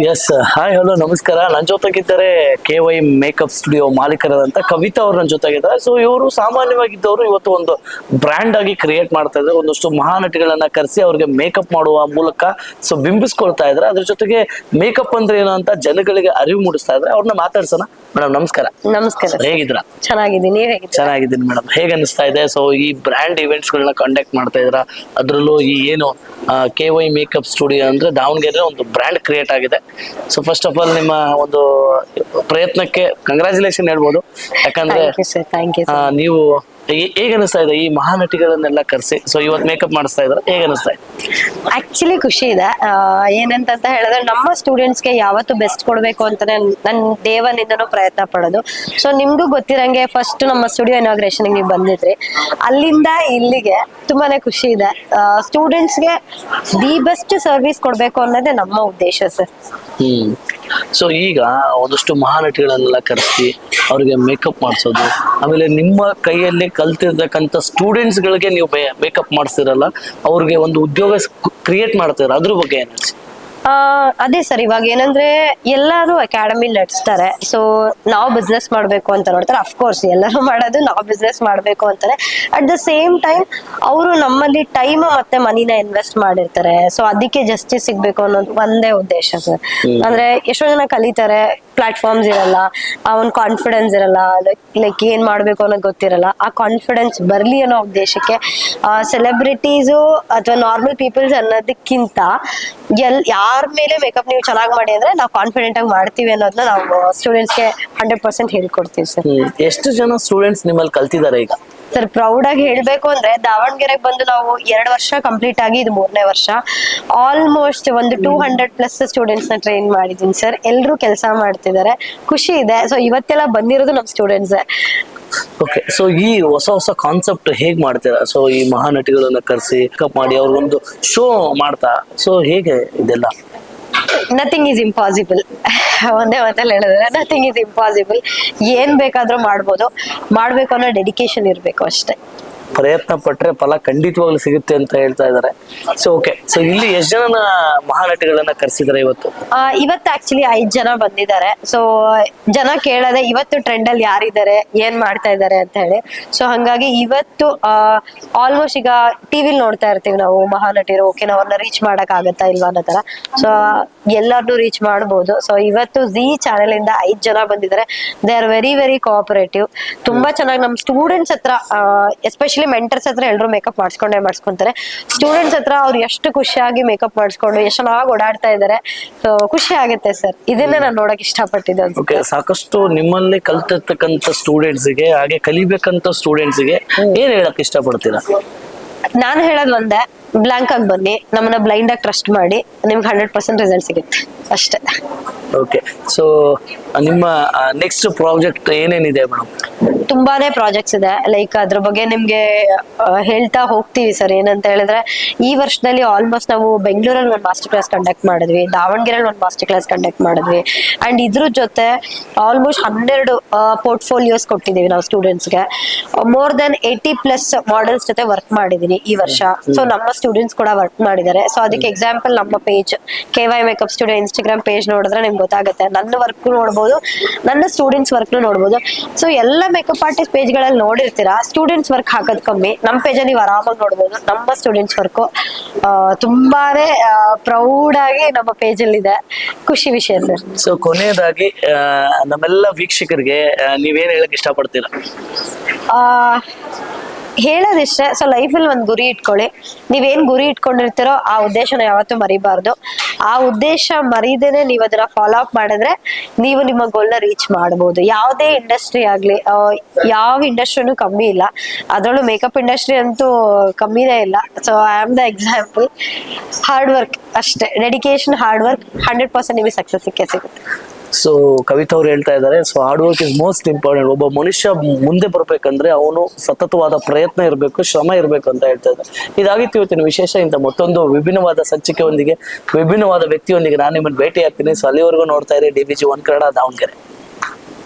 Yes hi hello ನಮಸ್ಕಾರ. ನನ್ನ ಜೊತೆಗಿದ್ದಾರೆ KY ಮೇಕಪ್ ಸ್ಟುಡಿಯೋ ಮಾಲೀಕರಾದಂತ ಕವಿತಾ ಅವ್ರು ನನ್ನ ಜೊತೆಗಿದ್ದಾರೆ. ಸೊ ಇವರು ಸಾಮಾನ್ಯವಾಗಿದ್ದವರು ಇವತ್ತು ಒಂದು ಬ್ರ್ಯಾಂಡ್ ಆಗಿ ಕ್ರಿಯೇಟ್ ಮಾಡ್ತಾ ಇದ್ದಾರೆ. ಒಂದಷ್ಟು ಮಹಾನಟಿಗಳನ್ನ ಕರೆಸಿ ಅವ್ರಿಗೆ ಮೇಕಪ್ ಮಾಡುವ ಮೂಲಕ ಸೊ ಬಿಂಬಿಸ್ಕೊಳ್ತಾ ಇದ್ದಾರೆ. ಅದ್ರ ಜೊತೆಗೆ ಮೇಕಪ್ ಅಂದ್ರೆ ಏನು ಅಂತ ಜನಗಳಿಗೆ ಅರಿವು ಮೂಡಿಸ್ತಾ ಇದ್ದಾರೆ. ಅವ್ರನ್ನ ಮಾತಾಡ್ಸೋಣ. ಮೇಡಮ್ ನಮಸ್ಕಾರ. ನಮಸ್ಕಾರ. ಹೇಗಿದ್ರ? ಚೆನ್ನಾಗಿದ್ದೀನಿ, ನೀವ್ ಹೇಗಿದ್ದೀರಾ? ಚೆನ್ನಾಗಿದ್ದೀನಿ ಮೇಡಮ್. ಹೇಗೆ ಅನಿಸ್ತಾ ಇದೆ? ಸೊ ಈ ಬ್ರ್ಯಾಂಡ್ ಇವೆಂಟ್ಸ್ ಗಳನ್ನ ಕಂಡಕ್ಟ್ ಮಾಡ್ತಾ ಇದ್ರ, ಅದ್ರಲ್ಲೂ ಈ ಏನು KY ಮೇಕಪ್ ಸ್ಟುಡಿಯೋ ಅಂದ್ರೆ ದಾವಣಗೆರೆ ಒಂದು ಬ್ರ್ಯಾಂಡ್ ಕ್ರಿಯೇಟ್ ಆಗಿದೆ. ಸೊ ಫಸ್ಟ್ ಆಫ್ ಆಲ್ ನಿಮ್ಮ ಒಂದು ಪ್ರಯತ್ನಕ್ಕೆ ಕಂಗ್ರಾಚುಲೇಷನ್ ಹೇಳ್ಬೋದು. ಯಾಕಂದ್ರೆ ಥ್ಯಾಂಕ್ ಯು. ನೀವು ಹೇಗೆ ಅನಿಸ್ತಾ ಇದೆ ಈ ಮಹಾನಟಿಗಳನ್ನೆಲ್ಲ ಕರೆಸಿ ಸೊ ಇವತ್ತು ಮೇಕಪ್ ಮಾಡಿಸ್ತಾ ಇದ್ದಾರೆ, ಹೇಗೆ ಅನಿಸ್ತಾ ಇದೆ? ಆಕ್ಚುಲಿ ಖುಷಿ ಇದೆ. ಏನಂತ ಹೇಳಿದ್ರೆ ನಮ್ಮ ಸ್ಟೂಡೆಂಟ್ಸ್ಗೆ ಯಾವತ್ತು ಬೆಸ್ಟ್ ಕೊಡ್ಬೇಕು ಅಂತಾನೆ ನನ್ನ ದೇವನಿಂದನೂ ಪ್ರಯತ್ನ ಪಡೋದು. ಸೊ ನಿಮ್ಗೂ ಗೊತ್ತಿರಂಗೆ ಫಸ್ಟ್ ನಮ್ಮ ಸ್ಟುಡಿಯೋ ಇನಾಗ್ರೇಷನ್ ನೀವು ಬಂದಿದ್ರಿ, ಅಲ್ಲಿಂದ ಇಲ್ಲಿಗೆ ತುಂಬಾನೇ ಖುಷಿ ಇದೆ. ಸ್ಟೂಡೆಂಟ್ಸ್ಗೆ ದಿ ಬೆಸ್ಟ್ ಸರ್ವಿಸ್ ಕೊಡ್ಬೇಕು ಅನ್ನೋದೇ ನಮ್ಮ ಉದ್ದೇಶ ಸರ್. ಸೊ ಈಗ ಒಂದಷ್ಟು ಮಹಾನಟಿಗಳನ್ನೆಲ್ಲ ಕರೆಸಿ ಅವ್ರಿಗೆ ಮೇಕಪ್ ಮಾಡಿಸೋದು, ಆಮೇಲೆ ನಿಮ್ಮ ಕೈಯಲ್ಲಿ ಕಲ್ತಿರ್ತಕ್ಕಂಥ ಸ್ಟೂಡೆಂಟ್ಸ್ ಗಳಿಗೆ ನೀವು ಮೇಕಪ್ ಮಾಡಿಸ್ತಿರಲ್ಲ, ಅವ್ರಿಗೆ ಒಂದು ಉದ್ಯೋಗ ಕ್ರಿಯೇಟ್ ಮಾಡ್ತೀರ, ಅದ್ರ ಬಗ್ಗೆ ಏನು? ಅದೇ ಸರ್, ಇವಾಗ ಏನಂದ್ರೆ ಎಲ್ಲರೂ ಅಕಾಡೆಮಿ ನಡೆಸ್ತಾರೆ. ಸೊ ನಾವು ಬಿಸ್ನೆಸ್ ಮಾಡ್ಬೇಕು ಅಂತ ನೋಡ್ತಾರೆ. ಅಫ್ಕೋರ್ಸ್ ಎಲ್ಲರೂ ಮಾಡೋದು ನಾವು ಬಿಸ್ನೆಸ್ ಮಾಡ್ಬೇಕು ಅಂತಾರೆ. ಅಟ್ ದ ಸೇಮ್ ಟೈಮ್ ಅವರು ನಮ್ಮಲ್ಲಿ ಟೈಮ್ ಮತ್ತೆ ಮನಿನ ಇನ್ವೆಸ್ಟ್ ಮಾಡಿರ್ತಾರೆ. ಸೊ ಅದಕ್ಕೆ ಜಸ್ಟಿಸ್ ಸಿಗ್ಬೇಕು ಅನ್ನೋದು ಒಂದೇ ಉದ್ದೇಶ ಸರ್. ಅಂದ್ರೆ ಎಷ್ಟೋ ಜನ ಕಲಿತಾರೆ, ಪ್ಲಾಟ್ಫಾರ್ಮ್ಸ್ ಇರಲ್ಲ, ಆ ಒಂದು ಕಾನ್ಫಿಡೆನ್ಸ್ ಇರಲ್ಲ, ಲೈಕ್ ಏನ್ ಮಾಡ್ಬೇಕು ಅನ್ನೋದು ಗೊತ್ತಿರಲ್ಲ. ಆ ಕಾನ್ಫಿಡೆನ್ಸ್ ಬರ್ಲಿ ಅನ್ನೋ ಉದ್ದೇಶಕ್ಕೆ ಸೆಲೆಬ್ರಿಟೀಸು ಅಥವಾ ನಾರ್ಮಲ್ ಪೀಪಲ್ಸ್ ಅನ್ನೋದಕ್ಕಿಂತ ಯಾರ ಮೇಲೆ ಮೇಕಪ್ ನೀವು ಚೆನ್ನಾಗಿ ಮಾಡಿ ಅಂದ್ರೆ ನಾವು ಕಾನ್ಫಿಡೆಂಟ್ ಆಗಿ ಮಾಡ್ತೀವಿ ಅನ್ನೋದನ್ನ ನಾವು ಸ್ಟೂಡೆಂಟ್ಸ್ಗೆ 100% ಹೇಳ್ಕೊಡ್ತೀವಿ ಸರ್. ಎಷ್ಟು ಜನ ಸ್ಟೂಡೆಂಟ್ಸ್ ನಿಮ್ಮಲ್ಲಿ ಕಲ್ತಿದ್ದಾರೆ ಈಗ? ಸರ್ ಪ್ರೌಡ್ ಆಗಿ ಹೇಳ್ಬೇಕು ಅಂದ್ರೆ ದಾವಣಗೆರೆಗೆ ಬಂದು ನಾವು 2 ವರ್ಷ ಕಂಪ್ಲೀಟ್ ಆಗಿ ಇದು 3ನೇ ವರ್ಷ. ಆಲ್ಮೋಸ್ಟ್ ಒಂದು 200+ ಸ್ಟೂಡೆಂಟ್ಸ್ ನ ಟ್ರೈನ್ ಮಾಡಿದೀನಿ ಸರ್. ಎಲ್ಲರೂ ಕೆಲಸ ಮಾಡ್ತಿದ್ದಾರೆ, ಖುಷಿ ಇದೆ. ಸೊ ಇವತ್ತೆಲ್ಲ ಬಂದಿರೋದು ನಮ್ಮ ಸ್ಟೂಡೆಂಟ್ಸ್. ಓಕೆ, ಸೊ ಈ ಹೊಸ ಹೊಸ ಕಾನ್ಸೆಪ್ಟ್ ಹೇಗ್ ಮಾಡ್ತೀರಾ? ಸೊ ಈ ಮಹಾನಟಿಗಳನ್ನ ಕರೆಸಿ ಮೇಕಪ್ ಮಾಡಿ ಅವ್ರಿಗೊಂದು ಶೋ ಮಾಡ್ತಾ, ಸೊ ಹೇಗೆ ಇದೆಲ್ಲ? Nothing is impossible. ಒಂದೇ ಮಾತಲ್ಲಿ ಹೇಳಿದ್ರೆ ನಥಿಂಗ್ ಈಸ್ ಇಂಪಾಸಿಬಲ್. ಏನ್ ಬೇಕಾದ್ರೂ ಮಾಡ್ಬೋದು, ಮಾಡ್ಬೇಕು ಅನ್ನೋ ಡೆಡಿಕೇಶನ್ ಇರ್ಬೇಕು ಅಷ್ಟೇ. ಪ್ರಯತ್ನ ಪಟ್ರೆ ಫಲ ಖಂಡಿತವಾಗ್ಲೂ ಸಿಗುತ್ತೆ ಅಂತ ಹೇಳ್ತಾ ಇದಾರೆ. ಸೊ ಓಕೆ, ಸೊ ಇಲ್ಲಿ ಎಷ್ಟು ಜನ ಮಹಾನಟಿಗಳನ್ನ ಕರೆಸಿದ್ದಾರೆ ಇವತ್ತು? ಇವತ್ತು ಆಕ್ಚುಲಿ 5 ಜನ ಬಂದಿದ್ದಾರೆ. ಸೊ ಜನ ಕೇಳದೆ ಇವತ್ತು ಟ್ರೆಂಡ್ ಅಲ್ಲಿ ಯಾರಿದ್ದಾರೆ, ಏನ್ ಮಾಡ್ತಾ ಇದ್ದಾರೆ ಅಂತ ಹೇಳಿ. ಸೊ ಹಂಗಾಗಿ ಇವತ್ತು ಆಲ್ಮೋಸ್ಟ್ ಈಗ ಟಿವಿಲಿ ನೋಡ್ತಾ ಇರ್ತೀವಿ ನಾವು ಮಹಾನಟಿರು. ಓಕೆ, ನಾವು ಅವ್ರನ್ನ ರೀಚ್ ಮಾಡಕ್ ಆಗತ್ತಾ ಇಲ್ವಾ ಅನ್ನೋ ತರ. ಸೊ ಎಲ್ಲರನ್ನೂ ರೀಚ್ ಮಾಡ್ಬೋದು. ಸೊ ಇವತ್ತು ಜಿ ಚಾನೆಲ್ ಇಂದ 5 ಜನ ಬಂದಿದ್ದಾರೆ. They are very very cooperative. ತುಂಬಾ ಚೆನ್ನಾಗಿ ನಮ್ಮ ಸ್ಟೂಡೆಂಟ್ಸ್ ಹತ್ರ, ಎಸ್ಪೆಷಲಿ ಮೆಂಟರ್ಸ್ ಹತ್ರ ಎಲ್ಲರೂ ಮೇಕಪ್ ಮಾಡಿಸ್ಕೊಂತಾರೆ. ಸ್ಟೂಡೆಂಟ್ಸ್ ಹತ್ರ ಅವ್ರು ಎಷ್ಟು ಖುಷಿಯಾಗಿ ಮೇಕಪ್ ಮಾಡಿಸ್ಕೊಂಡು ಎಷ್ಟು ಚೆನ್ನಾಗಿ ಓಡಾಡ್ತಾ ಇದ್ದಾರೆ. ಸೊ ಖುಷಿ ಆಗುತ್ತೆ ಸರ್. ಇದನ್ನೇ ನಾನು ನೋಡಕ್ ಇಷ್ಟಪಟ್ಟಿದ್ದೆ. ಸಾಕಷ್ಟು ನಿಮ್ಮಲ್ಲಿ ಕಲ್ತಿರ್ತಕ್ಕಂಥ ಸ್ಟೂಡೆಂಟ್ಸ್ಗೆ, ಹಾಗೆ ಕಲಿಬೇಕಂತ ಸ್ಟೂಡೆಂಟ್ಸ್ಗೆ ಏನ್ ಹೇಳಕ್ ಇಷ್ಟಪಡ್ತೀರಾ? ನಾನು ಹೇಳೋದು ಒಂದೇ, ಬ್ಲಾಂಕ್ ಆಗಿ ಬನ್ನಿ, ನಮ್ಮನ್ನ ಬ್ಲೈಂಡ್ ಆಗಿ ಟ್ರಸ್ಟ್ ಮಾಡಿ, ನಿಮ್ಗೆ 100% ರಿಸಲ್ಟ್ ಸಿಗುತ್ತೆ ಅಷ್ಟೇ. ಓಕೆ, ಸೊ ನಿಮ್ಮ ನೆಕ್ಸ್ಟ್ ಪ್ರಾಜೆಕ್ಟ್ ಏನೇನಿದೆ ಮೇಡಮ್? ತುಂಬಾನೇ ಪ್ರಾಜೆಕ್ಟ್ಸ್ ಇದೆ. ಲೈಕ್ ಅದ್ರ ಬಗ್ಗೆ ನಿಮ್ಗೆ ಹೇಳ್ತಾ ಹೋಗ್ತೀವಿ ಸರ್. ಏನಂತ ಹೇಳಿದ್ರೆ ಈ ವರ್ಷದಲ್ಲಿ ಆಲ್ಮೋಸ್ಟ್ ನಾವು ಬೆಂಗಳೂರಲ್ಲಿ ಒಂದು ಮಾಸ್ಟರ್ ಕ್ಲಾಸ್ ಕಂಡಕ್ಟ್ ಮಾಡಿದ್ವಿ, ದಾವಣಗೆರೆಯಲ್ಲಿ ಒಂದು ಮಾಸ್ಟರ್ ಕ್ಲಾಸ್ ಕಂಡಕ್ಟ್ ಮಾಡಿದ್ವಿ. ಅಂಡ್ ಇದ್ರ ಜೊತೆ ಆಲ್ಮೋಸ್ಟ್ 12 ಪೋರ್ಟ್ಫೋಲಿಯೋಸ್ ಕೊಟ್ಟಿದ್ದೀವಿ ನಾವು ಸ್ಟೂಡೆಂಟ್ಸ್ಗೆ. ಮೋರ್ ದೆನ್ 80+ ಮಾಡೆಲ್ಸ್ ಜೊತೆ ವರ್ಕ್ ಮಾಡಿದೀನಿ ಈ ವರ್ಷ. ಸೊ ನಮ್ಮ ಸ್ಟೂಡೆಂಟ್ಸ್ ಕೂಡ ವರ್ಕ್ ಮಾಡಿದ್ದಾರೆ. ಸೊ ಅದಕ್ಕೆ ಎಕ್ಸಾಂಪಲ್ ನಮ್ಮ page KY makeup studio Instagram page ನೋಡಿದ್ರೆ ನಿಮ್ಗೆ ಗೊತ್ತಾಗುತ್ತೆ. ನನ್ನ ವರ್ಕ್ ನೋಡ್ಬೋದು, ನನ್ನ ಸ್ಟೂಡೆಂಟ್ಸ್ ವರ್ಕ್ ನೋಡ್ಬೋದು. ಸೊ ಎಲ್ಲ ಮೇಕಪ್ ಆರ್ಟಿಸ್ಟ್ ಪೇಜ್ ಗಳಲ್ಲಿ ನೋಡಿರ್ತೀರಾ, ಸ್ಟೂಡೆಂಟ್ಸ್ ವರ್ಕ್ ಹಾಕೋದ್ ಕಮ್ಮಿ. ನಮ್ಮ ಪೇಜಲ್ಲಿ ನೀವು ಆರಾಮಾಗಿ ನೋಡ್ಬೋದು ನಮ್ಮ ಸ್ಟೂಡೆಂಟ್ಸ್ ವರ್ಕ್. ತುಂಬಾನೇ ಪ್ರೌಡ್ ಆಗಿ ನಮ್ಮ ಪೇಜ್ ಅಲ್ಲಿ ಇದೆ. ಖುಷಿ ವಿಷಯ ಸರ್. ಸೊ ಕೊನೆಯದಾಗಿ ನಮ್ಮೆಲ್ಲ ವೀಕ್ಷಕರಿಗೆ ನೀವೇನ್ ಹೇಳಕ್ ಇಷ್ಟಪಡ್ತೀರಾ? ಹೇಳೋದಿಷ್ಟೇ. ಸೊ ಲೈಫಲ್ಲಿ ಒಂದು ಗುರಿ ಇಟ್ಕೊಳ್ಳಿ. ನೀವೇನ್ ಗುರಿ ಇಟ್ಕೊಂಡಿರ್ತೀರೋ ಆ ಉದ್ದೇಶನ ಯಾವತ್ತೂ ಮರಿಬಾರ್ದು. ಆ ಉದ್ದೇಶ ಮರಿದೇನೆ ನೀವು ಅದನ್ನ ಫಾಲೋ ಅಪ್ ಮಾಡಿದ್ರೆ ನೀವು ನಿಮ್ಮ ಗೋಲ್ನ ರೀಚ್ ಮಾಡ್ಬೋದು. ಯಾವುದೇ ಇಂಡಸ್ಟ್ರಿ ಆಗ್ಲಿ, ಯಾವ ಇಂಡಸ್ಟ್ರಿನೂ ಕಮ್ಮಿ ಇಲ್ಲ. ಅದರಲ್ಲೂ ಮೇಕಪ್ ಇಂಡಸ್ಟ್ರಿ ಅಂತೂ ಕಮ್ಮಿನೇ ಇಲ್ಲ. So I am the example. Hard work ಅಷ್ಟೇ, ಡೆಡಿಕೇಶನ್, ಹಾರ್ಡ್ ವರ್ಕ್, 100% ನಿಮಗೆ ಸಕ್ಸಸ್ ಸಿಕ್ಕೇ ಸಿಗುತ್ತೆ. ಸೊ ಕವಿತಾ ಅವ್ರು ಹೇಳ್ತಾ ಇದ್ದಾರೆ, so hard work is most important. ಒಬ್ಬ ಮನುಷ್ಯ ಮುಂದೆ ಬರ್ಬೇಕಂದ್ರೆ ಅವನು ಸತತವಾದ ಪ್ರಯತ್ನ ಇರಬೇಕು, ಶ್ರಮ ಇರಬೇಕು ಅಂತ ಹೇಳ್ತಾ ಇದ್ದಾರೆ. ಇದಾಗಿತ್ತು ಇವತ್ತಿನ ವಿಶೇಷ. ಇಂಥ ಮತ್ತೊಂದು ವಿಭಿನ್ನವಾದ ಸಂಚಿಕೆಯೊಂದಿಗೆ, ವಿಭಿನ್ನವಾದ ವ್ಯಕ್ತಿಯೊಂದಿಗೆ ನಾನು ನಿಮ್ಮನ್ನು ಭೇಟಿ ಆಗ್ತೀನಿ. ಸೊ ಅಲ್ಲಿವರೆಗೂ ನೋಡ್ತಾ ಇರಿ DBG 1 ಕನ್ನಡ ದಾವಣಗೆರೆ.